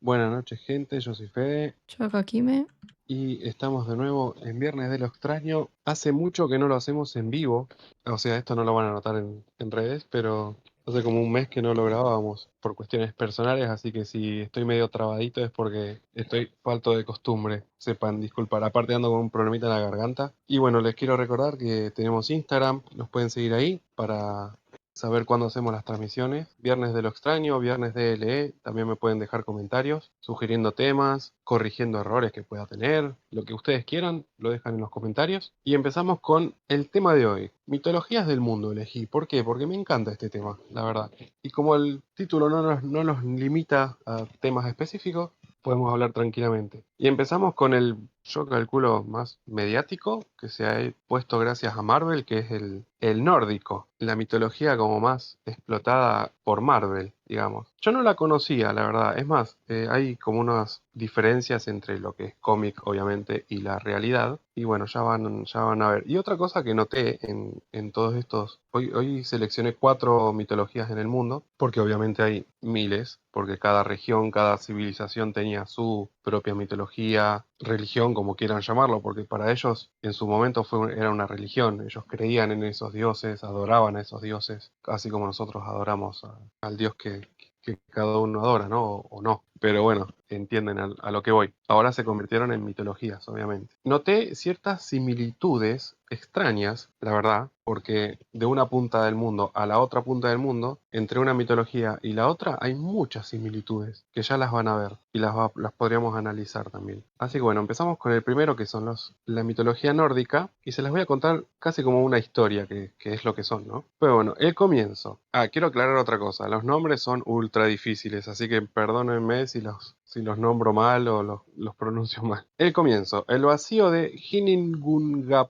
Buenas noches, gente. Yo soy Fede Yo acá, Kime. y estamos de nuevo en Viernes de lo Extraño. Hace mucho que no lo hacemos en vivo, o sea, esto no lo van a notar en redes, pero hace como un mes que no lo grabábamos por cuestiones personales, así que si estoy medio trabadito es porque estoy falto de costumbre. Sepan disculpar, aparte ando con un problemita en la garganta. Y bueno, les quiero recordar que tenemos Instagram, nos pueden seguir ahí para saber cuándo hacemos las transmisiones. Viernes de lo Extraño, Viernes DLE, también me pueden dejar comentarios, sugiriendo temas, corrigiendo errores que pueda tener, lo que ustedes quieran, lo dejan en los comentarios. Y empezamos con el tema de hoy, mitologías del mundo elegí. ¿Por qué? Porque me encanta este tema, la verdad. Y como el título no nos limita a temas específicos, podemos hablar tranquilamente. Y empezamos con el, yo calculo, más mediático que se ha puesto gracias a Marvel, que es el nórdico, la mitología como más explotada por Marvel, digamos. Yo no la conocía, la verdad. Es más, hay como unas diferencias entre lo que es cómic, obviamente, y la realidad. Y bueno, ya van a ver. Y otra cosa que noté en todos estos, hoy seleccioné 4 mitologías en el mundo, porque obviamente hay miles, porque cada región, cada civilización tenía su propia mitología, religión, como quieran llamarlo, porque para ellos en su momento era una religión. Ellos creían en esos dioses, adoraban a esos dioses, así como nosotros adoramos al dios que cada uno adora, ¿no? O no. Pero bueno, entienden a lo que voy. Ahora se convirtieron en mitologías, obviamente. Noté ciertas similitudes extrañas, la verdad, porque de una punta del mundo a la otra punta del mundo, entre una mitología y la otra, hay muchas similitudes que ya las van a ver y las podríamos analizar también. Así que bueno, empezamos con el primero, que son la mitología nórdica, y se las voy a contar casi como una historia, que es lo que son, ¿no? Pero bueno, el comienzo. Quiero aclarar otra cosa. Los nombres son ultra difíciles, así que perdónenme si los nombro mal o los pronuncio mal. El comienzo. El vacío de Ginnungagap.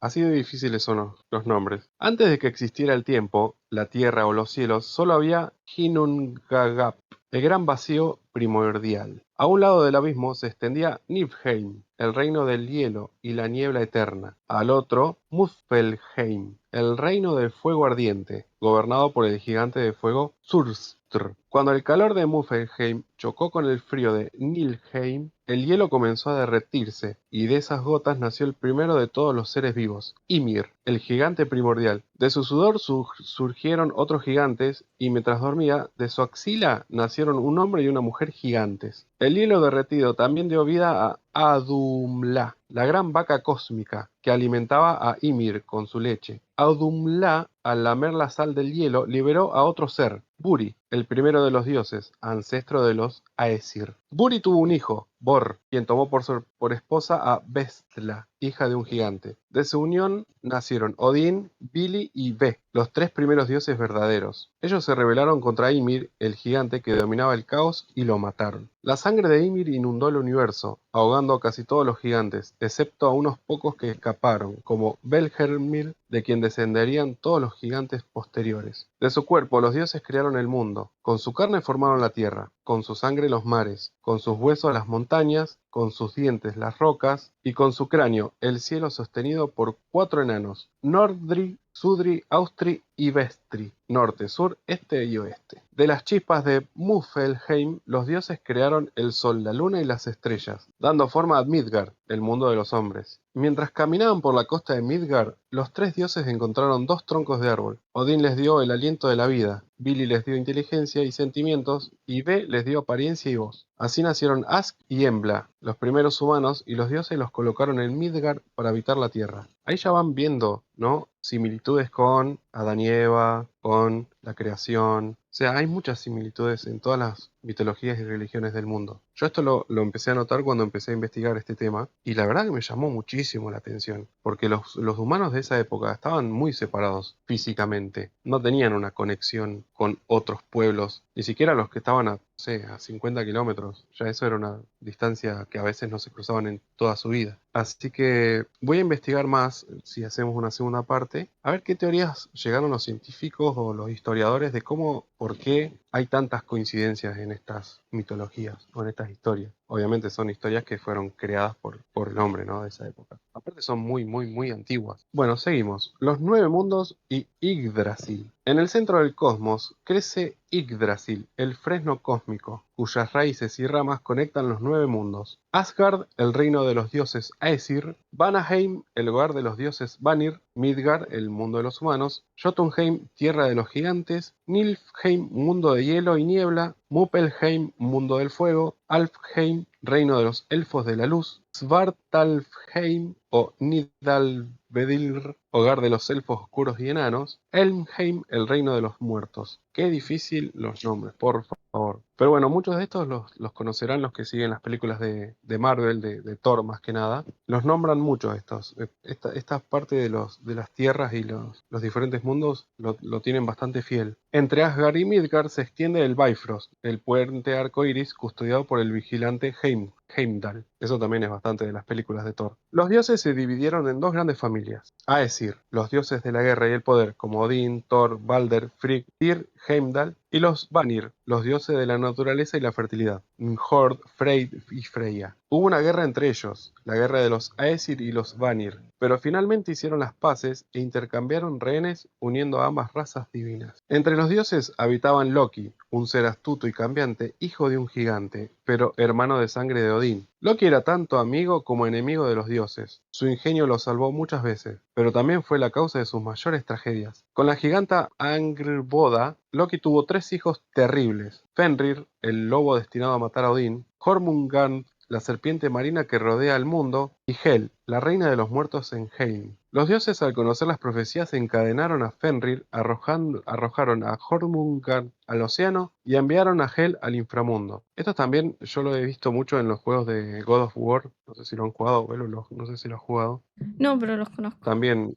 Así de difíciles son los nombres. Antes de que existiera el tiempo, la tierra o los cielos, solo había Ginnungagap, el gran vacío primordial. A un lado del abismo se extendía Niflheim, el reino del hielo y la niebla eterna. Al otro, Muspelheim, el reino del fuego ardiente, gobernado por el gigante de fuego Surtr. Cuando el calor de Muspelheim chocó con el frío de Niflheim, el hielo comenzó a derretirse, y de esas gotas nació el primero de todos los seres vivos, Ymir, el gigante primordial. De su sudor surgieron otros gigantes, y mientras dormía, de su axila nacieron un hombre y una mujer gigantes. El hielo derretido también dio vida a Adumla, la gran vaca cósmica, que alimentaba a Ymir con su leche. Adumla, al lamer la sal del hielo, liberó a otro ser, Buri, el primero de los dioses, ancestro de los Aesir. Buri tuvo un hijo, Bor, quien tomó por esposa a Bestla, hija de un gigante. De su unión nacieron Odín, Vili y Ve, los 3 primeros dioses verdaderos. Ellos se rebelaron contra Ymir, el gigante que dominaba el caos, y lo mataron. La sangre de Ymir inundó el universo, ahogando a casi todos los gigantes, excepto a unos pocos que escaparon, como Belhermir, de quien descenderían todos los gigantes posteriores. De su cuerpo los dioses crearon el mundo, con su carne formaron la tierra, con su sangre los mares, con sus huesos las montañas, con sus dientes las rocas, y con su cráneo el cielo sostenido por 4 enanos, Nordri, Sudri, Austri y Vestri, norte, sur, este y oeste. De las chispas de Muspelheim, los dioses crearon el sol, la luna y las estrellas, dando forma a Midgard, el mundo de los hombres. Mientras caminaban por la costa de Midgard, los 3 dioses encontraron 2 troncos de árbol. Odín les dio el aliento de la vida, Vili les dio inteligencia y sentimientos, y Ve les dio apariencia y voz. Así nacieron Ask y Embla, los primeros humanos, y los dioses los colocaron en Midgard para habitar la tierra. Ahí ya van viendo, ¿no? Similitudes con Adán y Eva, con la creación. O sea, hay muchas similitudes en todas las mitologías y religiones del mundo. Yo esto lo empecé a notar cuando empecé a investigar este tema, y la verdad que me llamó muchísimo la atención, porque los humanos de esa época estaban muy separados físicamente, no tenían una conexión con otros pueblos, ni siquiera los que estaban no sé, a 50 kilómetros, ya eso era una distancia que a veces no se cruzaban en toda su vida. Así que voy a investigar más, si hacemos una segunda parte, a ver qué teorías llegaron los científicos o los historiadores de cómo por qué hay tantas coincidencias en estas mitologías o en estas historias. Obviamente son historias que fueron creadas por el hombre, ¿no? De esa época. Aparte son muy, muy, muy antiguas. Bueno, seguimos. Los nueve mundos y Yggdrasil. En el centro del cosmos crece Yggdrasil, el fresno cósmico, cuyas raíces y ramas conectan los nueve mundos. Asgard, el reino de los dioses Aesir, Vanaheim, el hogar de los dioses Vanir, Midgard, el mundo de los humanos, Jotunheim, tierra de los gigantes, Niflheim, mundo de hielo y niebla, Muspelheim, mundo del fuego, Alfheim, reino de los elfos de la luz, Svartalfheim o Nidalvedilr, hogar de los elfos oscuros y enanos, Helmheim, el reino de los muertos. Qué difícil los nombres, por favor. Pero bueno, muchos de estos los conocerán los que siguen las películas de Marvel, de Thor más que nada. Los nombran mucho estos. Esta parte de las tierras y los diferentes mundos lo tienen bastante fiel. Entre Asgard y Midgard se extiende el Bifrost, el puente arcoíris custodiado por el vigilante Heimdall. Eso también es bastante de las películas de Thor. Los dioses se dividieron en dos grandes familias. Aesir, los dioses de la guerra y el poder, como Odín, Thor, Balder, Frigg, Tyr, Heimdall, y los Vanir, los dioses de la naturaleza y la fertilidad, Njord, Freyr y Freya. Hubo una guerra entre ellos, la guerra de los Aesir y los Vanir, pero finalmente hicieron las paces e intercambiaron rehenes uniendo a ambas razas divinas. Entre los dioses habitaban Loki, un ser astuto y cambiante, hijo de un gigante, pero hermano de sangre de Odín. Loki era tanto amigo como enemigo de los dioses. Su ingenio lo salvó muchas veces, pero también fue la causa de sus mayores tragedias. Con la giganta Angrboda, Loki tuvo tres hijos terribles: Fenrir, el lobo destinado a matar a Odín; Jormungand, la serpiente marina que rodea al mundo; y Hel, la reina de los muertos en Helm. Los dioses, al conocer las profecías, encadenaron a Fenrir, arrojaron a Jormungand al océano y enviaron a Hel al inframundo. Esto también yo lo he visto mucho en los juegos de God of War. No sé si lo han jugado, Velo, no sé si lo has jugado. No, pero los conozco. También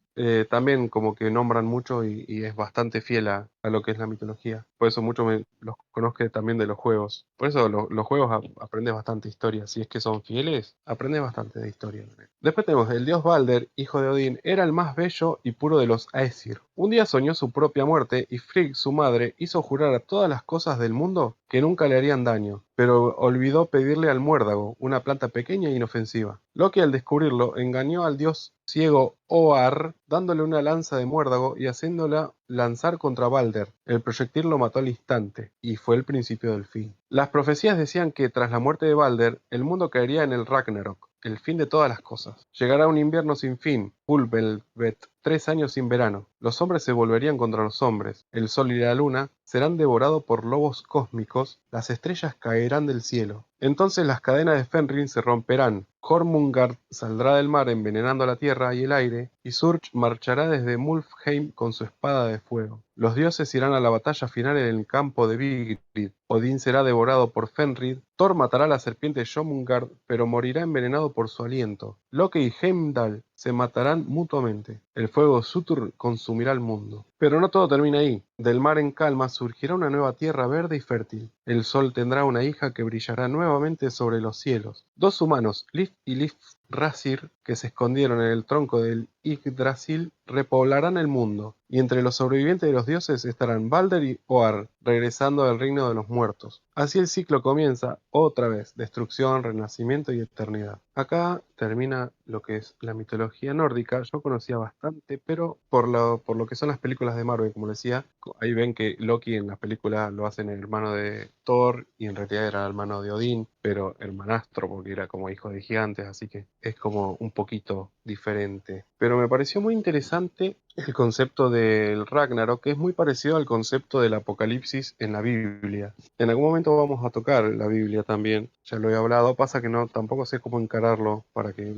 como que nombran mucho y es bastante fiel a lo que es la mitología. Por eso mucho los conozco también de los juegos. Por eso los juegos aprendes bastante historia. Si es que son fieles, aprendes bastante de historia. Después tenemos el dios Balder, hijo de Odín, era el más bello y puro de los Aesir. Un día soñó su propia muerte y Frigg, su madre, hizo jurar a todas las cosas del mundo que nunca le harían daño, pero olvidó pedirle al muérdago, una planta pequeña e inofensiva. Loki, al descubrirlo, engañó al dios ciego Oar, dándole una lanza de muérdago y haciéndola lanzar contra Balder. El proyectil lo mató al instante, y fue el principio del fin. Las profecías decían que tras la muerte de Balder, el mundo caería en el Ragnarok, el fin de todas las cosas. Llegará un invierno sin fin, Ulvelvet, 3 años sin verano. Los hombres se volverían contra los hombres, el sol y la luna serán devorados por lobos cósmicos, las estrellas caerán del cielo. Entonces las cadenas de Fenrir se romperán, Jormungand saldrá del mar envenenando la tierra y el aire, y Surge marchará desde Mulfheim con su espada de fuego. Los dioses irán a la batalla final en el campo de Vigrid. Odín será devorado por Fenrir, Thor matará a la serpiente Jomungard, pero morirá envenenado por su aliento. Loki y Heimdall se matarán mutuamente. El fuego Surtur consumirá el mundo. Pero no todo termina ahí. Del mar en calma surgirá una nueva tierra verde y fértil. El sol tendrá una hija que brillará nuevamente sobre los cielos. Dos humanos, Lif y Lifrasir, que se escondieron en el tronco del Yggdrasil, repoblarán el mundo, y entre los sobrevivientes de los dioses estarán Balder y Oar, regresando al reino de los muertos. Así el ciclo comienza otra vez: destrucción, renacimiento y eternidad. Acá termina lo que es la mitología nórdica. Yo conocía bastante, pero por lo que son las películas de Marvel, como decía, ahí ven que Loki en las películas lo hacen el hermano de Thor y en realidad era el hermano de Odín, pero hermanastro porque era como hijo de gigantes, así que es como un poquito diferente. Pero me pareció muy interesante el concepto del Ragnarok, que es muy parecido al concepto del Apocalipsis en la Biblia. En algún momento vamos a tocar la Biblia también, ya lo he hablado, pasa que no, tampoco sé cómo encararlo para que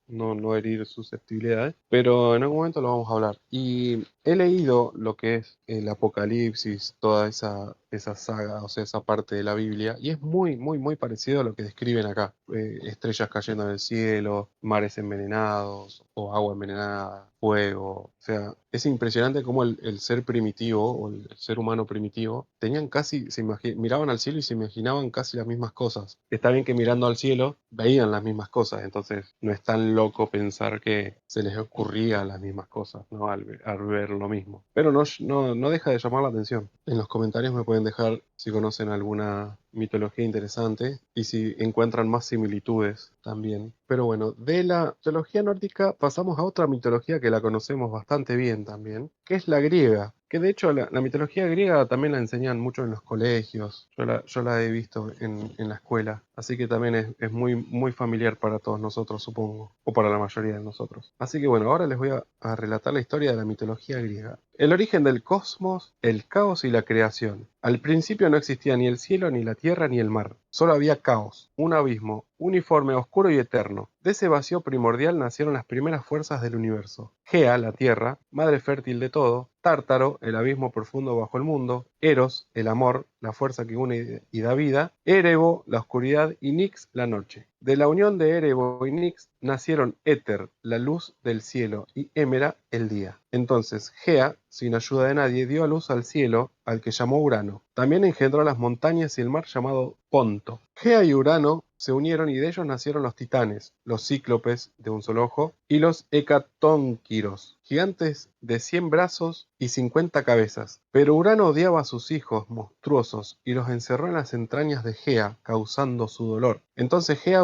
no herir susceptibilidades, pero en algún momento lo vamos a hablar. Y he leído lo que es el Apocalipsis, toda esa saga, o sea, esa parte de la Biblia, y es muy, muy, muy parecido a lo que describen acá. Estrellas cayendo del cielo, mares envenenados o agua envenenada, fuego. O sea, es impresionante cómo el ser primitivo o el ser humano primitivo tenían casi, miraban al cielo y se imaginaban casi las mismas cosas. Está bien que mirando al cielo veían las mismas cosas, entonces no es tan loco pensar que se les ocurría las mismas cosas, ¿no? Al ver lo mismo. Pero no deja de llamar la atención. En los comentarios me pueden dejar si conocen alguna mitología interesante y si encuentran más similitudes también. Pero bueno, de la mitología nórdica pasamos a otra mitología que la conocemos bastante bien también, que es la griega. Que de hecho la mitología griega también la enseñan mucho en los colegios. Yo la he visto en la escuela. Así que también es muy familiar para todos nosotros, supongo. O para la mayoría de nosotros. Así que bueno, ahora les voy a relatar la historia de la mitología griega. El origen del cosmos, el caos y la creación. Al principio no existía ni el cielo, ni la tierra, ni el mar. Solo había caos, un abismo, uniforme, oscuro y eterno. De ese vacío primordial nacieron las primeras fuerzas del universo. Gea, la tierra, madre fértil de todo. Tártaro, el abismo profundo bajo el mundo. Eros, el amor, la fuerza que une y da vida. Erebo, la oscuridad. Y Nix, la noche. De la unión de Erebo y Nix nacieron Éter, la luz del cielo, y Hémera, el día. Entonces Gea, sin ayuda de nadie, dio a luz al cielo, al que llamó Urano. También engendró las montañas y el mar llamado Ponto. Gea y Urano se unieron y de ellos nacieron los titanes, los cíclopes de un solo ojo, y los hecatónquiros, gigantes de 100 brazos y 50 cabezas. Pero Urano odiaba a sus hijos monstruosos y los encerró en las entrañas de Gea, causando su dolor. Entonces Gea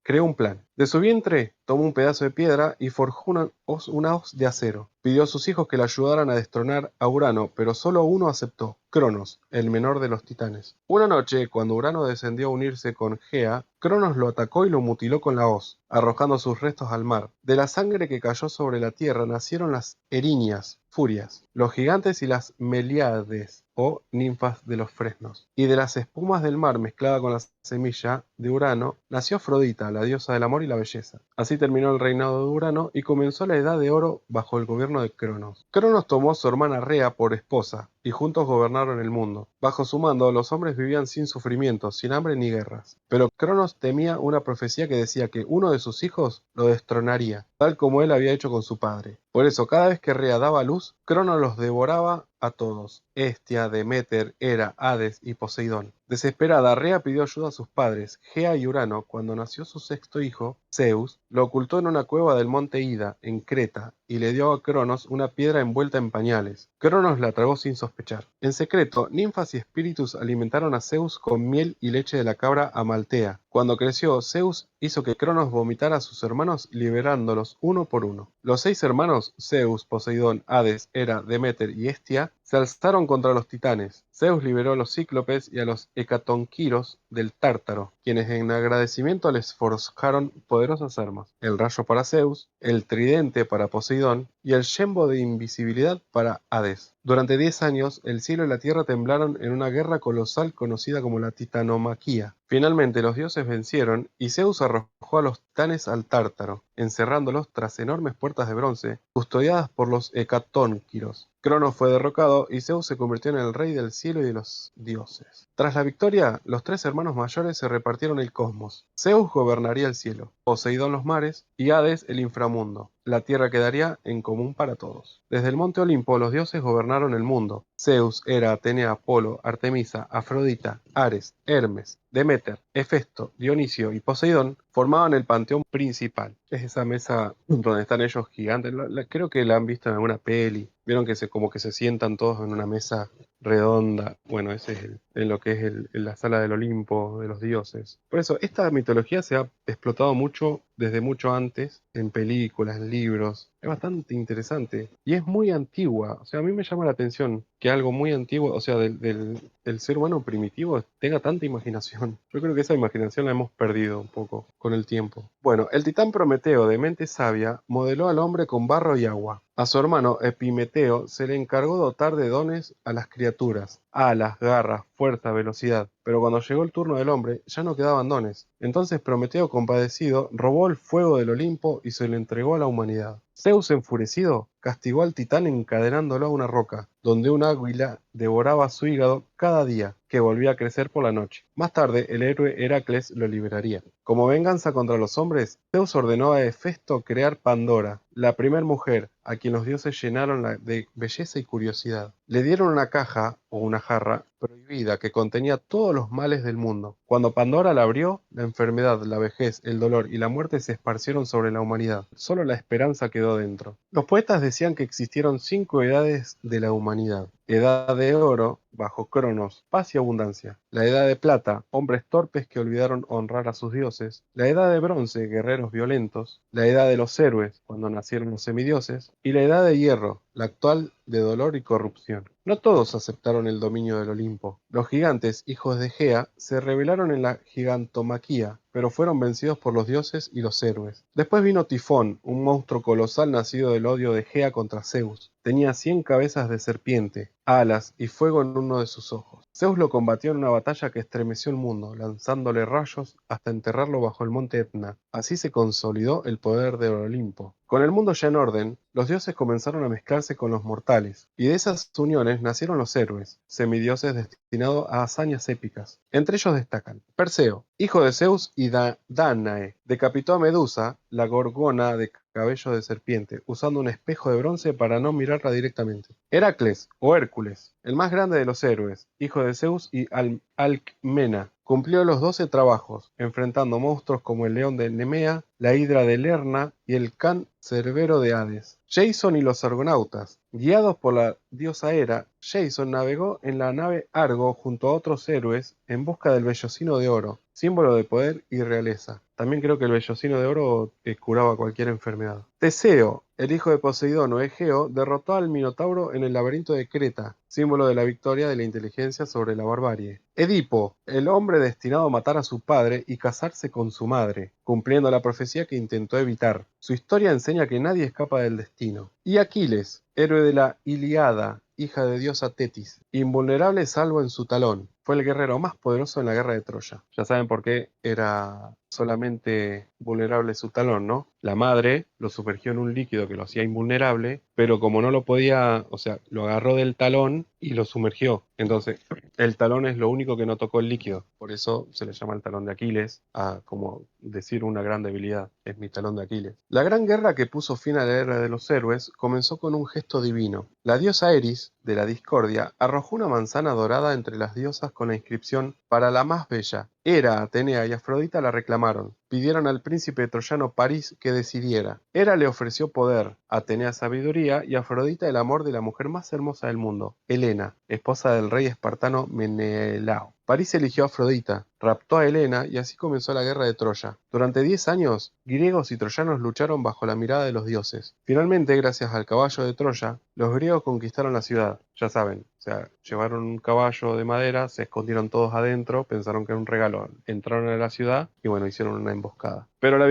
creó un plan. De su vientre tomó un pedazo de piedra y forjó una hoz de acero. Pidió a sus hijos que le ayudaran a destronar a Urano, pero solo uno aceptó, Cronos, el menor de los titanes. Una noche, cuando Urano descendió a unirse con Gea, Cronos lo atacó y lo mutiló con la hoz, arrojando sus restos al mar. De la sangre que cayó sobre la tierra nacieron las Erinias, furias, los gigantes y las Meliades, o ninfas de los fresnos. Y de las espumas del mar mezclada con la semilla de Urano, nació Afrodita, la diosa del amor y la belleza. Así terminó el reinado de Urano y comenzó la Edad de Oro bajo el gobierno de Cronos. Cronos tomó a su hermana Rea por esposa, y juntos gobernaron el mundo. Bajo su mando, los hombres vivían sin sufrimiento, sin hambre ni guerras. Pero Cronos temía una profecía que decía que uno de sus hijos lo destronaría, tal como él había hecho con su padre. Por eso, cada vez que Rea daba luz, Cronos los devoraba a todos: Hestia, Deméter, Hera, Hades y Poseidón. Desesperada, Rea pidió ayuda a sus padres, Gea y Urano. Cuando nació su sexto hijo, Zeus, lo ocultó en una cueva del monte Ida, en Creta, y le dio a Cronos una piedra envuelta en pañales. Cronos la tragó sin sospechar. En secreto, ninfas y espíritus alimentaron a Zeus con miel y leche de la cabra Amaltea. Cuando creció, Zeus hizo que Cronos vomitara a sus hermanos, liberándolos uno por uno. Los 6 hermanos, Zeus, Poseidón, Hades, Hera, Deméter y Hestia, se alzaron contra los titanes. Zeus liberó a los cíclopes y a los hecatonquiros del Tártaro, quienes en agradecimiento les forjaron poderosas armas: el rayo para Zeus, el tridente para Poseidón y el yelmo de invisibilidad para Hades. Durante 10 años, el cielo y la tierra temblaron en una guerra colosal conocida como la Titanomaquia. Finalmente los dioses vencieron y Zeus arrojó a los titanes al Tártaro, encerrándolos tras enormes puertas de bronce, custodiadas por los hecatónquiros. Cronos fue derrocado y Zeus se convirtió en el rey del cielo y de los dioses. Tras la victoria, los 3 hermanos mayores se repartieron el cosmos. Zeus gobernaría el cielo, Poseidón los mares y Hades el inframundo. La tierra quedaría en común para todos. Desde el monte Olimpo los dioses gobernaron el mundo. Zeus, Hera, Atenea, Apolo, Artemisa, Afrodita, Ares, Hermes, Deméter, Hefesto, Dionisio y Poseidón formaban el panteón principal. Es esa mesa donde están ellos gigantes. Creo que la han visto en alguna peli. Vieron que como que se sientan todos en una mesa redonda. Bueno, ese es en lo que es la sala del Olimpo de los dioses. Por eso, esta mitología se ha explotado mucho desde mucho antes, en películas, en libros. Es bastante interesante y es muy antigua. O sea, a mí me llama la atención que algo muy antiguo, o sea, del ser humano primitivo, tenga tanta imaginación. Yo creo que esa imaginación la hemos perdido un poco con el tiempo. Bueno, el titán Prometeo, de mente sabia, modeló al hombre con barro y agua. A su hermano Epimeteo se le encargó dotar de dones a las criaturas: alas, garras, fuerza, velocidad. pero cuando llegó el turno del hombre ya no quedaban dones. Entonces Prometeo, compadecido, robó el fuego del Olimpo y se lo entregó a la humanidad. Zeus, enfurecido, castigó al titán encadenándolo a una roca, donde un águila devoraba su hígado cada día, que volvía a crecer por la noche. Más tarde, el héroe Heracles lo liberaría. Como venganza contra los hombres, Zeus ordenó a Hefesto crear Pandora, la primer mujer, a quien los dioses llenaron de belleza y curiosidad. Le dieron una caja, o una jarra, prohibida que contenía todos los males del mundo. Cuando Pandora la abrió, la enfermedad, la vejez, el dolor y la muerte se esparcieron sobre la humanidad. Solo la esperanza quedó dentro. Los poetas decían que existieron 5 edades de la humanidad. Edad de oro, bajo Cronos, paz y abundancia. La edad de plata, hombres torpes que olvidaron honrar a sus dioses. La edad de bronce, guerreros violentos. La edad de los héroes, cuando nacieron los semidioses. Y la edad de hierro, la actual, de dolor y corrupción. No todos aceptaron el dominio del Olimpo. Los gigantes, hijos de Gea, se rebelaron en la gigantomaquía, pero fueron vencidos por los dioses y los héroes. Después vino Tifón, un monstruo colosal nacido del odio de Gea contra Zeus. Tenía 100 cabezas de serpiente, alas y fuego en uno de sus ojos. Zeus lo combatió en una batalla que estremeció el mundo, lanzándole rayos hasta enterrarlo bajo el monte Etna. Así se consolidó el poder del Olimpo. Con el mundo ya en orden, los dioses comenzaron a mezclarse con los mortales, y de esas uniones nacieron los héroes, semidioses destinados a hazañas épicas. Entre ellos destacan Perseo, hijo de Zeus y Dánae, decapitó a Medusa, la gorgona de cabello de serpiente, usando un espejo de bronce para no mirarla directamente. Heracles, o Hércules, el más grande de los héroes, hijo de Zeus y Alcmena, cumplió los 12 trabajos, enfrentando monstruos como el león de Nemea, la hidra de Lerna y el can Cerbero de Hades. Jason y los argonautas. Guiados por la diosa Hera, Jason navegó en la nave Argo junto a otros héroes en busca del vellocino de oro, símbolo de poder y realeza. También creo que el vellocino de oro curaba cualquier enfermedad. Teseo, el hijo de Poseidón o Egeo, derrotó al Minotauro en el laberinto de Creta, símbolo de la victoria de la inteligencia sobre la barbarie. Edipo, el hombre destinado a matar a su padre y casarse con su madre, cumpliendo la profecía que intentó evitar. Su historia enseña que nadie escapa del destino. Y Aquiles, héroe de la Ilíada, hija de diosa Tetis, invulnerable salvo en su talón. Fue el guerrero más poderoso en la guerra de Troya. Ya saben por qué era solamente vulnerable su talón, ¿no? La madre lo sumergió en un líquido que lo hacía invulnerable, pero como no lo podía, o sea, lo agarró del talón y lo sumergió. Entonces, el talón es lo único que no tocó el líquido. Por eso se le llama el talón de Aquiles, a como decir una gran debilidad. Es mi talón de Aquiles. La gran guerra que puso fin a la era de los héroes comenzó con un gesto divino. La diosa Eris, de la discordia, arrojó una manzana dorada entre las diosas con la inscripción «Para la más bella». Hera, Atenea y Afrodita la reclamaron. Pidieron al príncipe troyano París que decidiera. Hera le ofreció poder, Atenea sabiduría y Afrodita el amor de la mujer más hermosa del mundo, Helena, esposa del rey espartano Menelao. París eligió a Afrodita, raptó a Helena y así comenzó la guerra de Troya. Durante 10 años, griegos y troyanos lucharon bajo la mirada de los dioses. Finalmente, gracias al caballo de Troya, los griegos conquistaron la ciudad. Ya saben, o sea, llevaron un caballo de madera, se escondieron todos adentro, pensaron que era un regalo, entraron a la ciudad y bueno, hicieron una emboscada. Pero la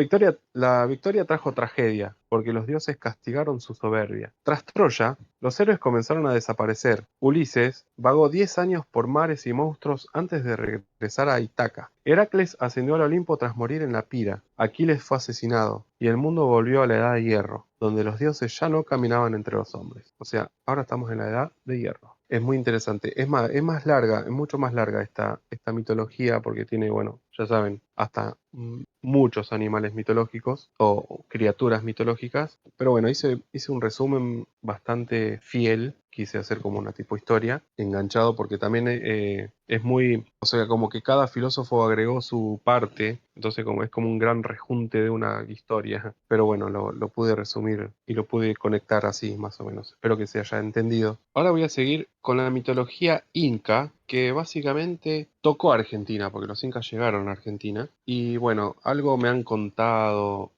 victoria trajo tragedia, porque los dioses castigaron su soberbia. Tras Troya, los héroes comenzaron a desaparecer. Ulises vagó 10 años por mares y monstruos antes de regresar a Ítaca. Heracles ascendió al Olimpo tras morir en la pira. Aquiles fue asesinado, y el mundo volvió a la edad de hierro, donde los dioses ya no caminaban entre los hombres. O sea, ahora estamos en la edad de hierro. Es muy interesante. Es más larga, es mucho más larga esta mitología porque tiene, bueno, ya saben, hasta muchos animales mitológicos o criaturas mitológicas. Pero bueno, hice un resumen bastante fiel. Quise hacer como una tipo historia, enganchado porque también es muy, o sea, como que cada filósofo agregó su parte, entonces como es como un gran rejunte de una historia. Pero bueno, lo pude resumir y lo pude conectar así, más o menos. Espero que se haya entendido. Ahora voy a seguir con la mitología inca, que básicamente tocó a Argentina, porque los incas llegaron a Argentina. Y bueno, algo me han contado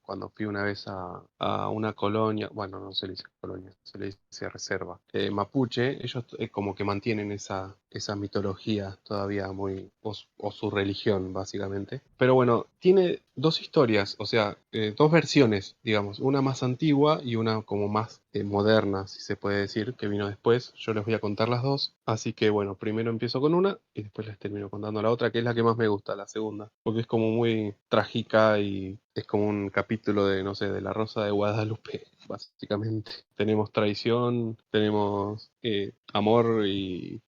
cuando fui una vez a una colonia, bueno, no se le dice colonia, se le dice reserva, mapuche. Ellos como que mantienen esa mitología todavía muy, o su religión básicamente. Pero bueno, tiene dos historias, o sea, dos versiones, digamos, una más antigua y una como más moderna, si se puede decir, que vino después. Yo les voy a contar las dos. Así que bueno, primero empiezo con una y después les termino contando la otra, que es la que más me gusta, la segunda. Porque es como muy trágica y es como un capítulo de, no sé, de La Rosa de Guadalupe, básicamente. Tenemos traición, tenemos amor y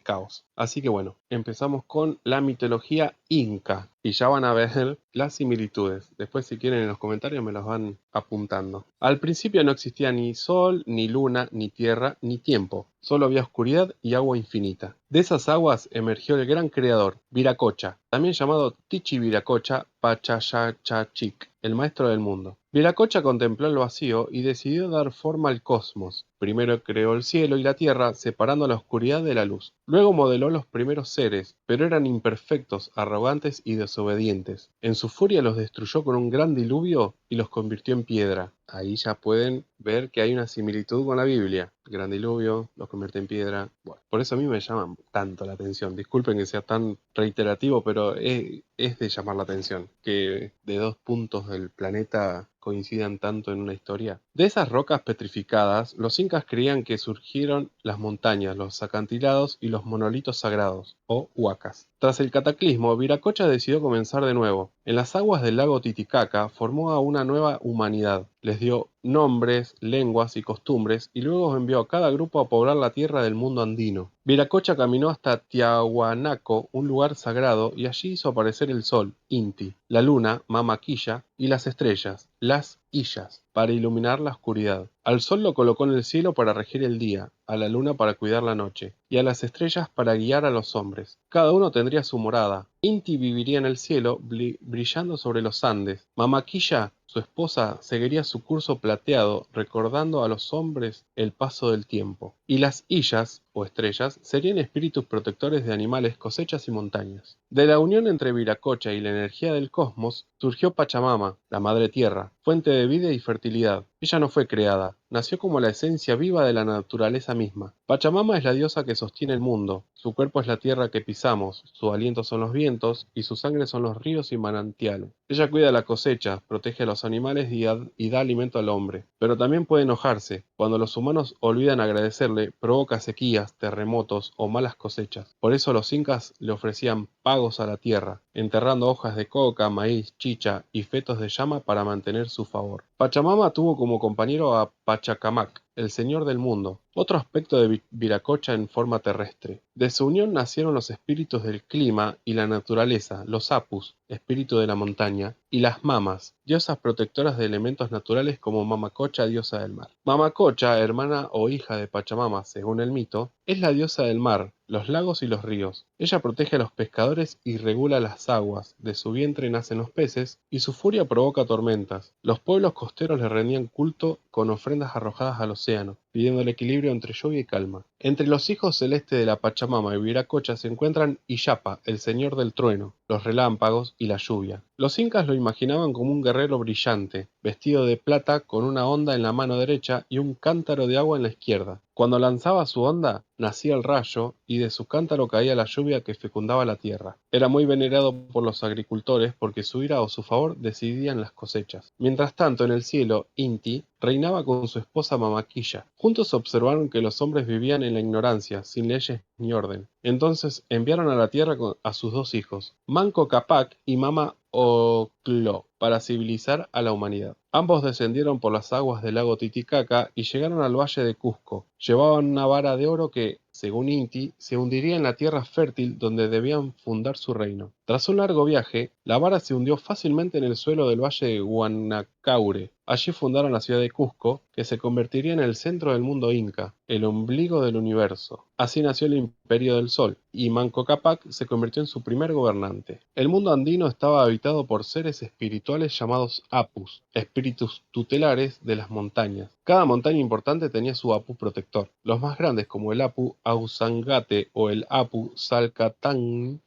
caos. Así que bueno, empezamos con la mitología inca y ya van a ver las similitudes. Después si quieren en los comentarios me las van apuntando. Al principio no existía ni sol, ni luna, ni tierra, ni tiempo. Solo había oscuridad y agua infinita. De esas aguas emergió el gran creador, Viracocha, también llamado Tichi Viracocha Pachayachachic, el maestro del mundo. Viracocha contempló el vacío y decidió dar forma al cosmos. Primero creó el cielo y la tierra, separando la oscuridad de la luz. Luego modeló los primeros seres, pero eran imperfectos, arrogantes y desobedientes. En su furia los destruyó con un gran diluvio y los convirtió en piedra. Ahí ya pueden ver que hay una similitud con la Biblia. El gran diluvio los convierte en piedra. Bueno, por eso a mí me llama tanto la atención. Disculpen que sea tan reiterativo, pero es de llamar la atención que de dos puntos del planeta coincidan tanto en una historia. De esas rocas petrificadas, los incas creían que surgieron las montañas, los acantilados y los monolitos sagrados, o huacas. Tras el cataclismo, Viracocha decidió comenzar de nuevo. En las aguas del lago Titicaca formó a una nueva humanidad. Les dio nombres, lenguas y costumbres y luego envió a cada grupo a poblar la tierra del mundo andino. Viracocha caminó hasta Tiahuanaco, un lugar sagrado, y allí hizo aparecer el sol, Inti, la luna, Mamaquilla, y las estrellas, las Illas, para iluminar la oscuridad. Al sol lo colocó en el cielo para regir el día, a la luna para cuidar la noche, y a las estrellas para guiar a los hombres. Cada uno tendría su morada. Inti viviría en el cielo, brillando sobre los Andes. Mamaquilla, su esposa, seguiría su curso plateado, recordando a los hombres el paso del tiempo. Y las Illas, o estrellas, serían espíritus protectores de animales, cosechas y montañas. De la unión entre Viracocha y la energía del cosmos surgió Pachamama, la madre tierra, fuente de vida y fertilidad. Ella no fue creada, nació como la esencia viva de la naturaleza misma. Pachamama es la diosa que sostiene el mundo. Su cuerpo es la tierra que pisamos, su aliento son los vientos y su sangre son los ríos y manantiales. Ella cuida la cosecha, protege a los animales y da alimento al hombre. Pero también puede enojarse. Cuando los humanos olvidan agradecerle, provoca sequías, terremotos o malas cosechas. Por eso los incas le ofrecían pagos a la tierra, enterrando hojas de coca, maíz, chicha y fetos de llama para mantener su favor. Pachamama tuvo como compañero a Pachacamac, el señor del mundo, otro aspecto de Viracocha en forma terrestre. De su unión nacieron los espíritus del clima y la naturaleza, los apus, espíritu de la montaña, y las mamas, diosas protectoras de elementos naturales como Mamacocha, diosa del mar. Mamacocha, hermana o hija de Pachamama, según el mito, es la diosa del mar, los lagos y los ríos. Ella protege a los pescadores y regula las aguas. De su vientre nacen los peces y su furia provoca tormentas. Los pueblos costeros le rendían culto con ofrendas arrojadas al océano, pidiendo el equilibrio entre lluvia y calma. Entre los hijos celestes de la Pachamama y Viracocha se encuentran Illapa, el señor del trueno, los relámpagos y la lluvia. Los incas lo imaginaban como un guerrero brillante, vestido de plata con una honda en la mano derecha y un cántaro de agua en la izquierda. Cuando lanzaba su honda, nacía el rayo y de su cántaro caía la lluvia que fecundaba la tierra. Era muy venerado por los agricultores porque su ira o su favor decidían las cosechas. Mientras tanto, en el cielo, Inti reinaba con su esposa Mamaquilla. Juntos observaron que los hombres vivían en la ignorancia, sin leyes ni orden. Entonces enviaron a la tierra a sus dos hijos, Manco Cápac y Mama Ocllo, para civilizar a la humanidad. Ambos descendieron por las aguas del lago Titicaca y llegaron al valle de Cusco. Llevaban una vara de oro que, según Inti, se hundiría en la tierra fértil donde debían fundar su reino. Tras un largo viaje, la vara se hundió fácilmente en el suelo del valle de Guanacaure. Allí fundaron la ciudad de Cusco, que se convertiría en el centro del mundo inca, el ombligo del universo. Así nació el Imperio del Sol, y Manco Cápac se convirtió en su primer gobernante. El mundo andino estaba habitado por seres espirituales llamados apus, espíritus tutelares de las montañas. Cada montaña importante tenía su apu protector. Los más grandes, como el apu Ausangate o el apu Salcantay,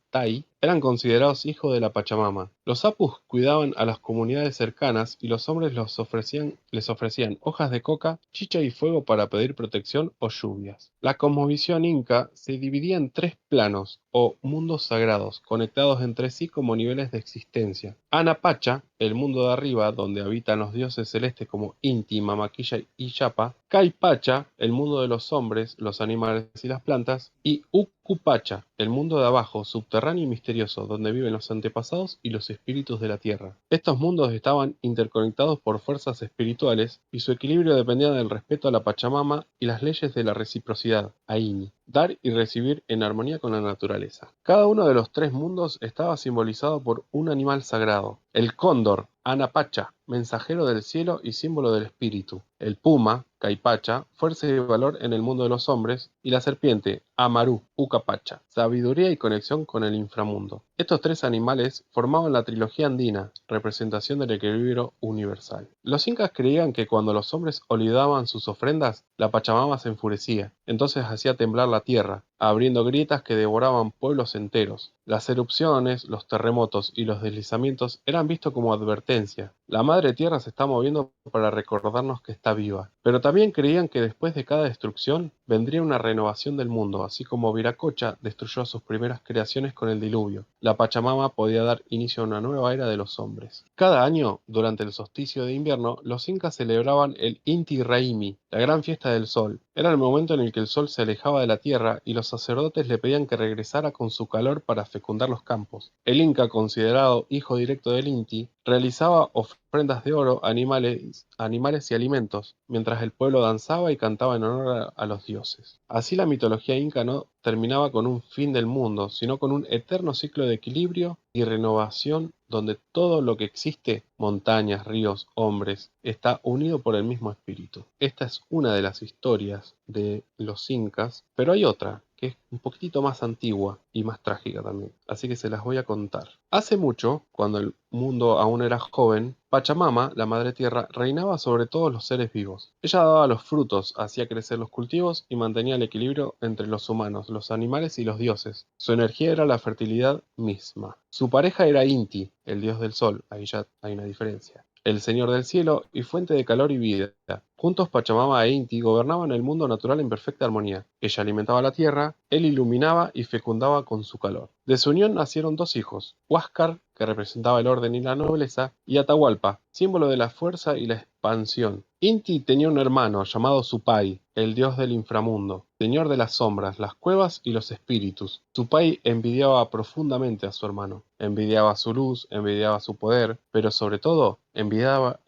Tai, eran considerados hijos de la Pachamama. Los apus cuidaban a las comunidades cercanas y los hombres les ofrecían hojas de coca, chicha y fuego para pedir protección o lluvias. La cosmovisión inca se dividía en tres planos o mundos sagrados, conectados entre sí como niveles de existencia. Anapacha, el mundo de arriba, donde habitan los dioses celestes como Inti, Mamaquilla y Yapa. Caipacha, el mundo de los hombres, los animales y las plantas. Y Ucupacha, el mundo de abajo, subterráneo y misterioso, donde viven los antepasados y los espíritus de la tierra. Estos mundos estaban interconectados por fuerzas espirituales y su equilibrio dependía del respeto a la Pachamama y las leyes de la reciprocidad, Aini, dar y recibir en armonía con la naturaleza. Cada uno de los tres mundos estaba simbolizado por un animal sagrado. El cóndor, Anapacha, mensajero del cielo y símbolo del espíritu. El puma, Caipacha, fuerza y valor en el mundo de los hombres. Y la serpiente, Amaru, Ucapacha, sabiduría y conexión con el inframundo. Estos tres animales formaban la trilogía andina, representación del equilibrio universal. Los incas creían que cuando los hombres olvidaban sus ofrendas, la Pachamama se enfurecía. Entonces hacía temblar la tierra, abriendo grietas que devoraban pueblos enteros. Las erupciones, los terremotos y los deslizamientos eran vistos como advertencia. La madre tierra se está moviendo para recordarnos que está viva. Pero también creían que después de cada destrucción vendría una renovación del mundo, así como Viracocha destruyó sus primeras creaciones con el diluvio. La Pachamama podía dar inicio a una nueva era de los hombres. Cada año, durante el solsticio de invierno, los incas celebraban el Inti Raymi, la gran fiesta del sol. Era el momento en el que el sol se alejaba de la tierra y los sacerdotes le pedían que regresara con su calor para fecundar los campos. El inca, considerado hijo directo del Inti, realizaba ofrendas de oro, animales y alimentos, mientras el pueblo danzaba y cantaba en honor a los dioses. Así la mitología inca no terminaba con un fin del mundo, sino con un eterno ciclo de equilibrio y renovación donde todo lo que existe, montañas, ríos, hombres, está unido por el mismo espíritu. Esta es una de las historias de los incas, pero hay otra que es un poquitito más antigua y más trágica también, así que se las voy a contar. Hace mucho, cuando el mundo aún era joven, Pachamama, la Madre Tierra, reinaba sobre todos los seres vivos. Ella daba los frutos, hacía crecer los cultivos y mantenía el equilibrio entre los humanos, los animales y los dioses. Su energía era la fertilidad misma. Su pareja era Inti, el dios del sol, ahí ya hay una diferencia, el señor del cielo y fuente de calor y vida. Juntos Pachamama e Inti gobernaban el mundo natural en perfecta armonía. Ella alimentaba la tierra, él iluminaba y fecundaba con su calor. De su unión nacieron dos hijos, Huáscar, que representaba el orden y la nobleza, y Atahualpa, símbolo de la fuerza y la expansión. Inti tenía un hermano llamado Supai, el dios del inframundo, señor de las sombras, las cuevas y los espíritus. Supai envidiaba profundamente a su hermano. Envidiaba su luz, envidiaba su poder, pero sobre todo envidiaba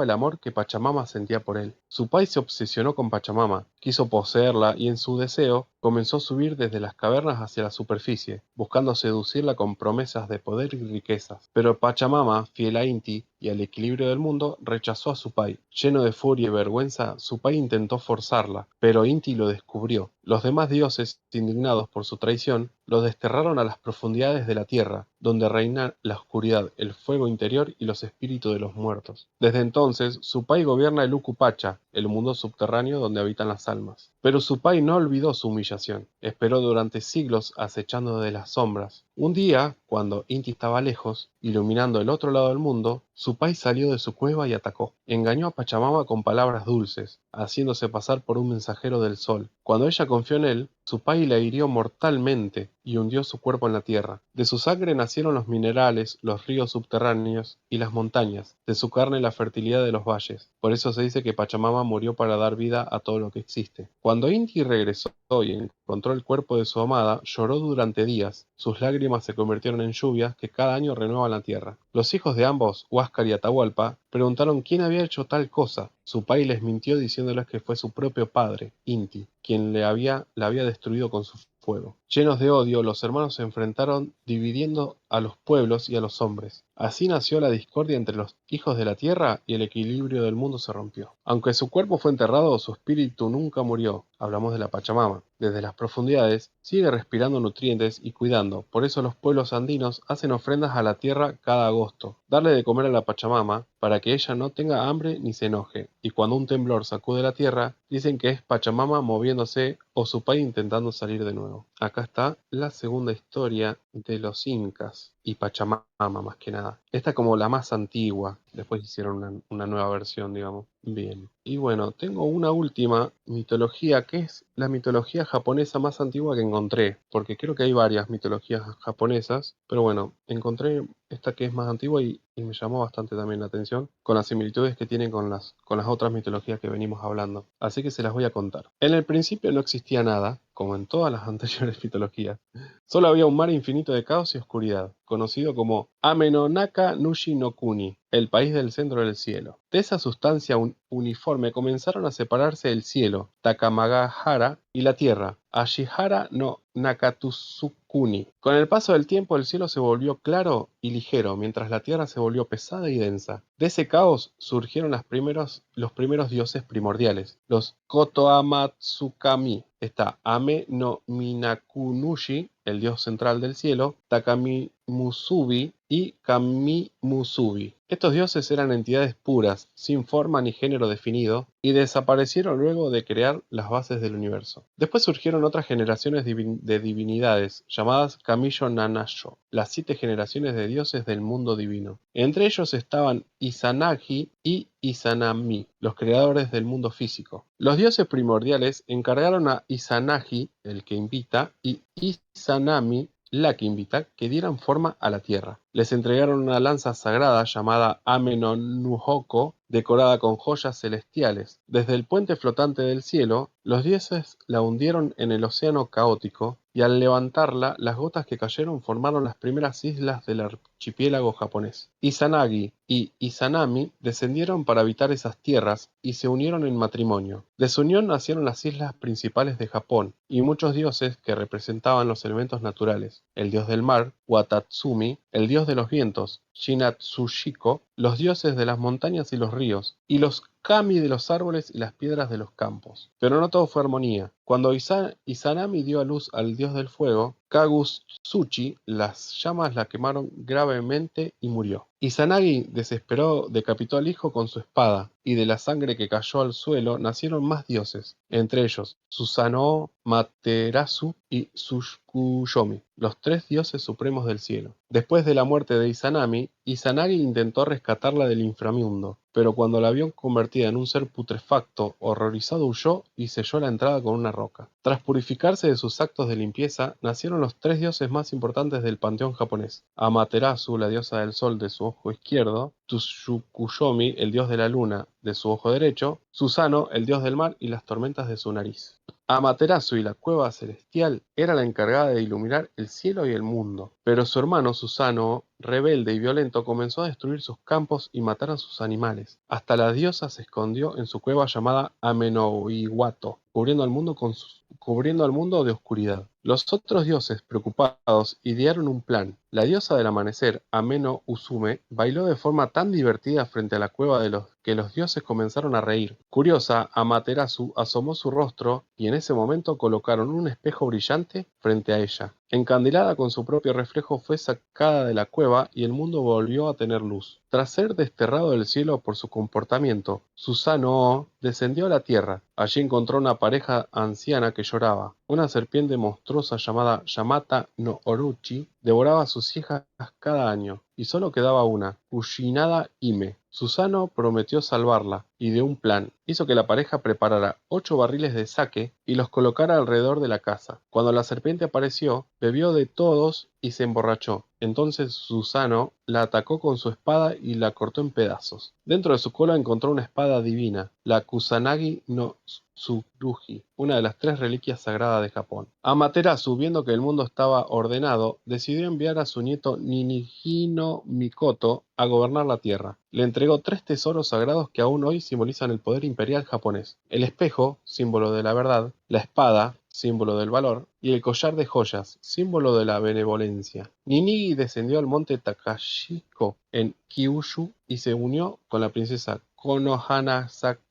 el amor que Pachamama sentía por él. Supai se obsesionó con Pachamama, quiso poseerla y en su deseo comenzó a subir desde las cavernas hacia la superficie, buscando seducirla con promesas de poder y riquezas. Pero Pachamama, fiel a Inti y al equilibrio del mundo, rechazó a Supai. Lleno de furia y vergüenza, Supai intentó forzarla, pero Inti lo descubrió. Los demás dioses, indignados por su traición, lo desterraron a las profundidades de la tierra, donde reina la oscuridad, el fuego interior y los espíritus de los muertos. Desde entonces, Supai gobierna el Ucupacha, el mundo subterráneo donde habitan las almas. Pero Supai no olvidó su humillación. Esperó durante siglos acechando de las sombras. Un día, cuando Inti estaba lejos, iluminando el otro lado del mundo, Supai salió de su cueva y atacó. Engañó a Pachamama con palabras dulces, haciéndose pasar por un mensajero del sol. Cuando ella confió en él, Supai la hirió mortalmente y hundió su cuerpo en la tierra. De su sangre nacieron los minerales, los ríos subterráneos y las montañas, de su carne la fertilidad de los valles. Por eso se dice que Pachamama murió para dar vida a todo lo que existe. Cuando Inti regresó y encontró el cuerpo de su amada, lloró durante días. Sus lágrimas se convirtieron en lluvias que cada año renuevan la tierra. Los hijos de ambos, Huáscar y Atahualpa, preguntaron quién había hecho tal cosa. Supai les mintió diciéndoles que fue su propio padre, Inti, quien la había destruido con su fuego. Llenos de odio, los hermanos se enfrentaron dividiendo a los pueblos y a los hombres. Así nació la discordia entre los hijos de la tierra y el equilibrio del mundo se rompió. Aunque su cuerpo fue enterrado, su espíritu nunca murió. Hablamos de la Pachamama. Desde las profundidades, sigue respirando nutrientes y cuidando. Por eso los pueblos andinos hacen ofrendas a la tierra cada agosto. Darle de comer a la Pachamama para que ella no tenga hambre ni se enoje. Y cuando un temblor sacude la tierra, dicen que es Pachamama moviéndose o Supai intentando salir de nuevo. Acá acá está la segunda historia de los incas y Pachamama más que nada. Esta es como la más antigua, después hicieron una nueva versión, digamos. Bien. Y bueno, tengo una última mitología que es la mitología japonesa más antigua que encontré, porque creo que hay varias mitologías japonesas, pero bueno, encontré esta que es más antigua y me llamó bastante también la atención, con las similitudes que tiene con las otras mitologías que venimos hablando. Así que se las voy a contar. En el principio no existía nada, como en todas las anteriores mitologías. Solo había un mar infinito de caos y oscuridad, conocido como Amenonaka Nushi no Kuni, el país del centro del cielo. De esa sustancia uniforme comenzaron a separarse el cielo, Takamagahara, y la tierra, Ashihara no Nakatsukuni. Con el paso del tiempo el cielo se volvió claro y ligero, mientras la tierra se volvió pesada y densa. De ese caos surgieron los primeros dioses primordiales, los Kotoamatsukami. Está Ame no Minakunushi, el dios central del cielo, Takami Musubi y Kami Musubi. Estos dioses eran entidades puras, sin forma ni género definido, y desaparecieron luego de crear las bases del universo. Después surgieron otras generaciones de divinidades, llamadas Kamiyo Nanasho, las 7 generaciones de dioses del mundo divino. Entre ellos estaban Izanagi y Izanami, los creadores del mundo físico. Los dioses primordiales encargaron a Izanagi, el que invita, y Izanami, la que invita, que dieran forma a la tierra. Les entregaron una lanza sagrada llamada Ame-no-Nuhoko, decorada con joyas celestiales. Desde el puente flotante del cielo, los dioses la hundieron en el océano caótico, y al levantarla, las gotas que cayeron formaron las primeras islas del archipiélago japonés. Izanagi y Izanami descendieron para habitar esas tierras y se unieron en matrimonio. De su unión nacieron las islas principales de Japón, y muchos dioses que representaban los elementos naturales: el dios del mar, Watatsumi; el dios de los vientos, Shinatsushiko; los dioses de las montañas y los ríos, y los kami de los árboles y las piedras de los campos. Pero no todo fue armonía. Cuando Izanami dio a luz al dios del fuego, Kagutsuchi, las llamas la quemaron gravemente y murió. Izanagi, desesperado, decapitó al hijo con su espada, y de la sangre que cayó al suelo nacieron más dioses, entre ellos Susanoo, Materasu y Tsukuyomi, los 3 dioses supremos del cielo. Después de la muerte de Izanami, Izanagi intentó rescatarla del inframundo, pero cuando la vio convertida en un ser putrefacto, horrorizado huyó y selló la entrada con una roca. Tras purificarse de sus actos de limpieza, nacieron los 3 dioses más importantes del panteón japonés: Amaterasu, la diosa del sol, de su ojo izquierdo; Tsukuyomi, el dios de la luna, de su ojo derecho; Susano, el dios del mar y las tormentas, de su nariz. Amaterasu y la cueva celestial era la encargada de iluminar el cielo y el mundo, pero su hermano Susano, rebelde y violento, comenzó a destruir sus campos y matar a sus animales. Hasta la diosa se escondió en su cueva llamada Ameno-Iwato, cubriendo al mundo de oscuridad. Los otros dioses, preocupados, idearon un plan. La diosa del amanecer, Ameno-Usume, bailó de forma tan divertida frente a la cueva que los dioses comenzaron a reír. Curiosa, Amaterasu asomó su rostro y en ese momento colocaron un espejo brillante frente a ella. Encandilada con su propio reflejo, fue sacada de la cueva y el mundo volvió a tener luz. Tras ser desterrado del cielo por su comportamiento, Susanoo descendió a la tierra. Allí encontró una pareja anciana que lloraba. Una serpiente monstruosa llamada Yamata no Orochi devoraba a sus hijas cada año, y solo quedaba una, Kushinada Hime. Susano prometió salvarla, y de un plan hizo que la pareja preparara 8 barriles de sake y los colocara alrededor de la casa. Cuando la serpiente apareció, bebió de todos y se emborrachó. Entonces Susano la atacó con su espada y la cortó en pedazos. Dentro de su cola encontró una espada divina, la Kusanagi no Tsurugi, una de las 3 reliquias sagradas de Japón. Amaterasu, viendo que el mundo estaba ordenado, decidió enviar a su nieto Ninigi no Mikoto a gobernar la tierra. Le entregó 3 tesoros sagrados que aún hoy simbolizan el poder imperial japonés: el espejo, símbolo de la verdad; la espada, símbolo del valor; y el collar de joyas, símbolo de la benevolencia. Ninigi descendió al monte Takashiko en Kyushu y se unió con la princesa Konohana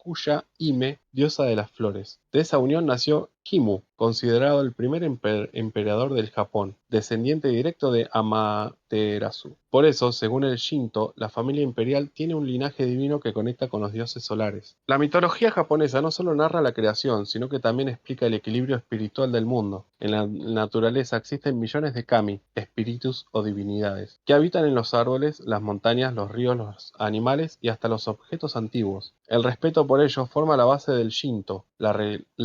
Kuya Ime, diosa de las flores. De esa unión nació Kimu, considerado el primer emperador del Japón, descendiente directo de Amaterasu. Por eso, según el Shinto, la familia imperial tiene un linaje divino que conecta con los dioses solares. La mitología japonesa no solo narra la creación, sino que también explica el equilibrio espiritual del mundo. En la naturaleza existen millones de kami, espíritus o divinidades, que habitan en los árboles, las montañas, los ríos, los animales y hasta los objetos antiguos. El respeto por ellos forma la base del Shinto, la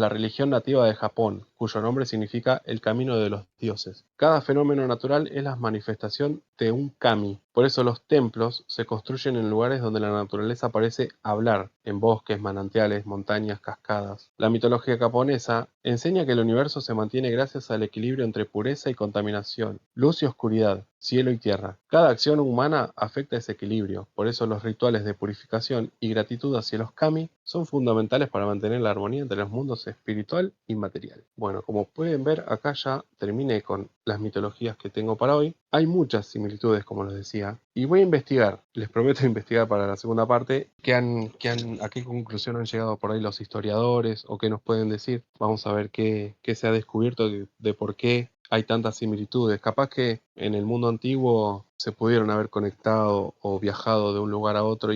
religión nativa de Japón, cuyo nombre significa el camino de los dioses. Cada fenómeno natural es la manifestación de un kami. Por eso los templos se construyen en lugares donde la naturaleza parece hablar, en bosques, manantiales, montañas, cascadas. La mitología japonesa enseña que el universo se mantiene gracias al equilibrio entre pureza y contaminación, luz y oscuridad, cielo y tierra. Cada acción humana afecta ese equilibrio, por eso los rituales de purificación y gratitud hacia los kami son fundamentales para mantener la armonía entre los mundos espiritual y material. Bueno, como pueden ver, acá ya terminé con las mitologías que tengo para hoy. Hay muchas similitudes, como les decía, y voy a investigar, les prometo investigar para la segunda parte, a qué conclusión han llegado por ahí los historiadores o qué nos pueden decir. Vamos a ver qué se ha descubierto de por qué hay tantas similitudes. Capaz que en el mundo antiguo se pudieron haber conectado o viajado de un lugar a otro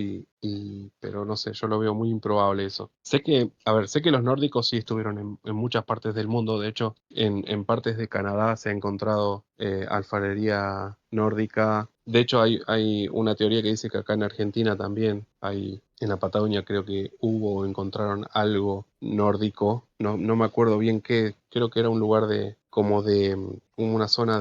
pero no sé, yo lo veo muy improbable eso. Sé que los nórdicos sí estuvieron en muchas partes del mundo. De hecho, en partes de Canadá se ha encontrado alfarería nórdica. De hecho, hay una teoría que dice que acá en Argentina también hay, en la Patagonia creo que hubo o encontraron algo nórdico. No me acuerdo bien qué, creo que era un lugar como una zona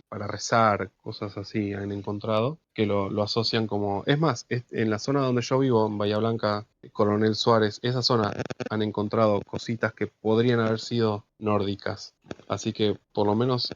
para rezar, cosas así han encontrado, que lo asocian como... Es más, en la zona donde yo vivo, en Bahía Blanca, Coronel Suárez, esa zona han encontrado cositas que podrían haber sido nórdicas. Así que por lo menos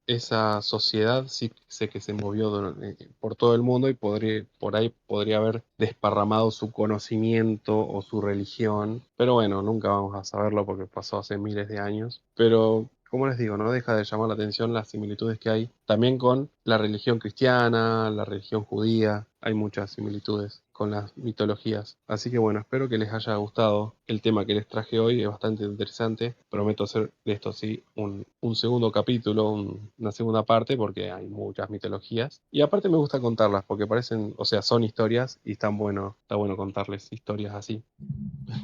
esa sociedad sí sé que se movió por todo el mundo y por ahí podría haber desparramado su conocimiento o su religión. Pero bueno, nunca vamos a saberlo porque pasó hace miles de años. Pero como les digo, no deja de llamar la atención las similitudes que hay también con la religión cristiana, la religión judía. Hay muchas similitudes con las mitologías. Así que bueno, espero que les haya gustado el tema que les traje hoy. Es bastante interesante. Prometo hacer de esto sí un segundo capítulo, una segunda parte, porque hay muchas mitologías. Y aparte me gusta contarlas porque parecen, o sea, son historias y está bueno contarles historias así.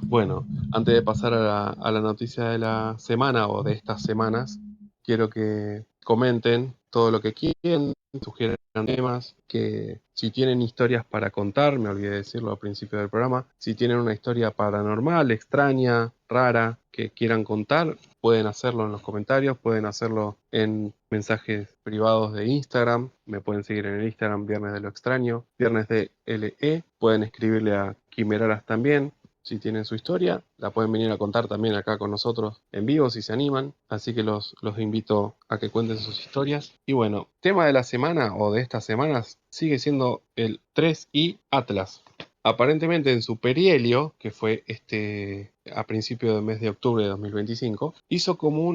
Bueno, antes de pasar a la noticia de la semana o de estas semanas, quiero que comenten todo lo que quieran, sugieran temas, que si tienen historias para contar, me olvidé decirlo al principio del programa, si tienen una historia paranormal, extraña, rara, que quieran contar, pueden hacerlo en los comentarios, pueden hacerlo en mensajes privados de Instagram, me pueden seguir en el Instagram Viernes de lo Extraño, Viernes de LE, pueden escribirle a Quimeralas también. Si tienen su historia, la pueden venir a contar también acá con nosotros en vivo si se animan. Así que los invito a que cuenten sus historias. Y bueno, tema de la semana o de estas semanas sigue siendo el 3i Atlas. Aparentemente en su perihelio, que fue a principio del mes de octubre de 2025, hizo como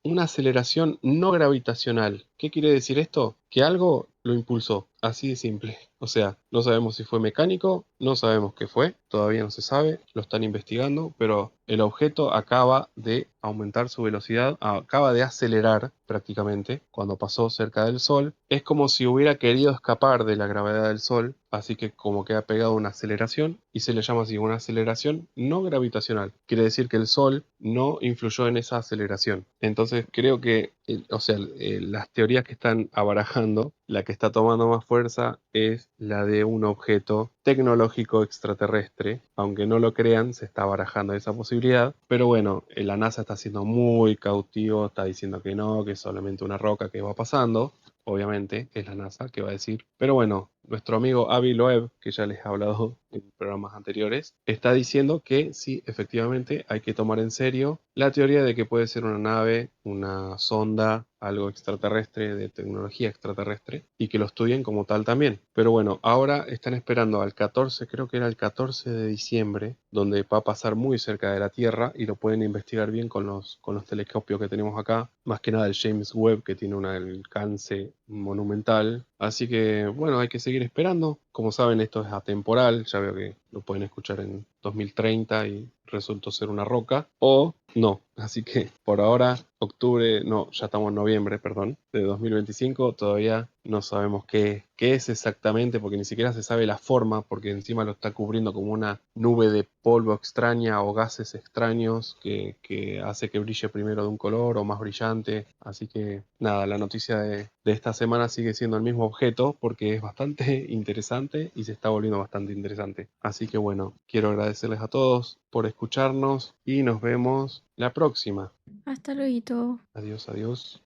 una aceleración no gravitacional. ¿Qué quiere decir esto? Que algo lo impulsó, así de simple. O sea, no sabemos si fue mecánico, no sabemos qué fue, todavía no se sabe, lo están investigando, pero el objeto acaba de aumentar su velocidad, acaba de acelerar prácticamente cuando pasó cerca del Sol. Es como si hubiera querido escapar de la gravedad del Sol, así que como que ha pegado una aceleración y se le llama así una aceleración no gravitacional. Quiere decir que el Sol no influyó en esa aceleración. Entonces creo que, las teorías que están abarajando, la que está tomando más fuerza es la de un objeto tecnológico extraterrestre. Aunque no lo crean, se está barajando esa posibilidad. Pero bueno, la NASA está siendo muy cautivo, está diciendo que es solamente una roca que va pasando. Obviamente es la NASA que va a decir. Pero bueno, nuestro amigo Avi Loeb, que ya les he hablado en programas anteriores, está diciendo que sí, efectivamente hay que tomar en serio la teoría de que puede ser una nave, una sonda, algo extraterrestre, de tecnología extraterrestre, y que lo estudien como tal también. Pero bueno, ahora están esperando al 14, creo que era el 14 de diciembre, donde va a pasar muy cerca de la Tierra y lo pueden investigar bien con los telescopios que tenemos acá, más que nada el James Webb, que tiene un alcance monumental. Así que bueno, hay que seguir esperando. Como saben, esto es atemporal, ya veo que lo pueden escuchar en 2030 y resultó ser una roca, o no. Así que por ahora, octubre, no, ya estamos en noviembre, perdón, de 2025, todavía no sabemos qué es exactamente, porque ni siquiera se sabe la forma, porque encima lo está cubriendo como una nube de polvo extraña o gases extraños que hace que brille primero de un color o más brillante. Así que nada, la noticia de esta semana sigue siendo el mismo objeto porque es bastante interesante y se está volviendo bastante interesante. Así que bueno, quiero agradecerles a todos por escucharnos y nos vemos la próxima. Hasta luego. Adiós, adiós.